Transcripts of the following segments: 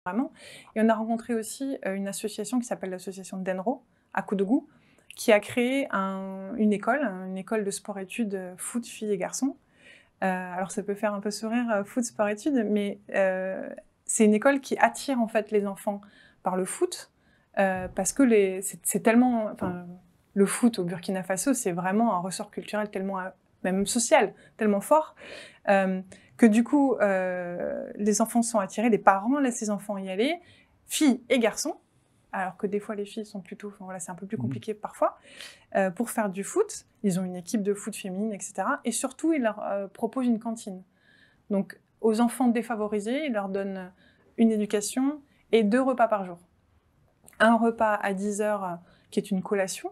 vraiment. Et on a rencontré aussi une association qui s'appelle l'association Denro, à Koudougou, qui a créé une école de sport-études foot, filles et garçons. Alors ça peut faire un peu sourire, foot, sport-études, mais c'est une école qui attire en fait les enfants par le foot, parce que c'est tellement... Enfin, le foot au Burkina Faso, c'est vraiment un ressort culturel tellement, même social, tellement fort, que du coup, les enfants sont attirés, les parents laissent les enfants y aller, filles et garçons, alors que des fois les filles sont plutôt... Enfin, voilà, c'est un peu plus compliqué parfois, pour faire du foot. Ils ont une équipe de foot féminine, etc. Et surtout, ils leur proposent une cantine. Donc, aux enfants défavorisés, ils leur donnent une éducation et 2 repas par jour. Un repas à 10h, qui est une collation,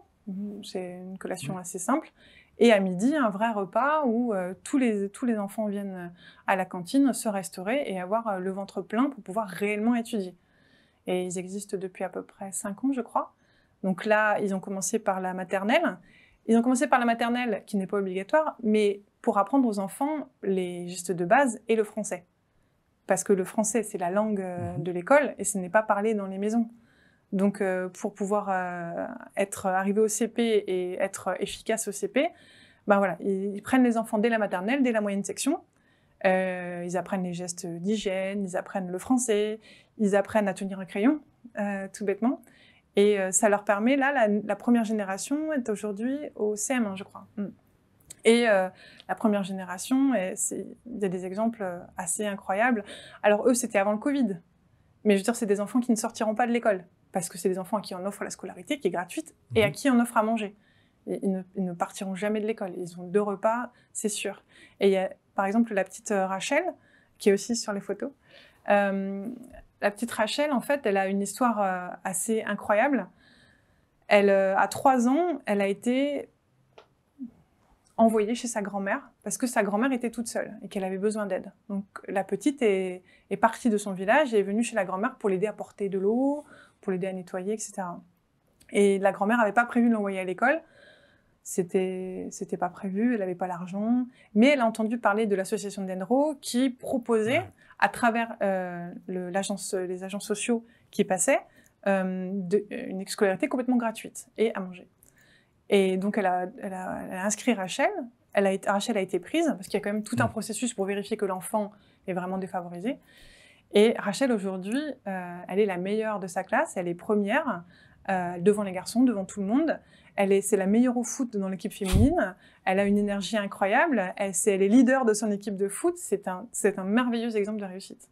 c'est une collation assez simple, et à midi, un vrai repas où tous les enfants viennent à la cantine se restaurer et avoir le ventre plein pour pouvoir réellement étudier. Et ils existent depuis à peu près 5 ans, je crois. Donc là, ils ont commencé par la maternelle. Ils ont commencé par la maternelle, qui n'est pas obligatoire, mais pour apprendre aux enfants les gestes de base et le français. Parce que le français, c'est la langue de l'école et ce n'est pas parlé dans les maisons. Donc, pour pouvoir arriver au CP et être efficace au CP, ben voilà, ils prennent les enfants dès la maternelle, dès la moyenne section. Ils apprennent les gestes d'hygiène, ils apprennent le français, ils apprennent à tenir un crayon, tout bêtement. Et ça leur permet, là, la première génération est aujourd'hui au CM1, je crois. Et la première génération, il y a des exemples assez incroyables. Alors eux, c'était avant le Covid. Mais je veux dire, c'est des enfants qui ne sortiront pas de l'école. Parce que c'est des enfants à qui on offre la scolarité, qui est gratuite, et à qui on offre à manger. Et ils ne partiront jamais de l'école. Ils ont 2 repas, c'est sûr. Et il y a, par exemple, la petite Rachel, qui est aussi sur les photos. La petite Rachel, en fait, elle a une histoire assez incroyable. Elle, à 3 ans, elle a été envoyée chez sa grand-mère, parce que sa grand-mère était toute seule, et qu'elle avait besoin d'aide. Donc la petite est partie de son village et est venue chez la grand-mère pour l'aider à porter de l'eau, pour l'aider à nettoyer, etc. Et la grand-mère n'avait pas prévu de l'envoyer à l'école. C'était pas prévu, elle n'avait pas l'argent. Mais elle a entendu parler de l'association Denro qui proposait, à travers les agents sociaux qui passaient, une scolarité complètement gratuite et à manger. Et donc elle a inscrit Rachel. Rachel a été prise, parce qu'il y a quand même tout un processus pour vérifier que l'enfant est vraiment défavorisé. Et Rachel, aujourd'hui, elle est la meilleure de sa classe, elle est première, devant les garçons, devant tout le monde. C'est la meilleure au foot dans l'équipe féminine, elle a une énergie incroyable, elle est leader de son équipe de foot, c'est un merveilleux exemple de réussite.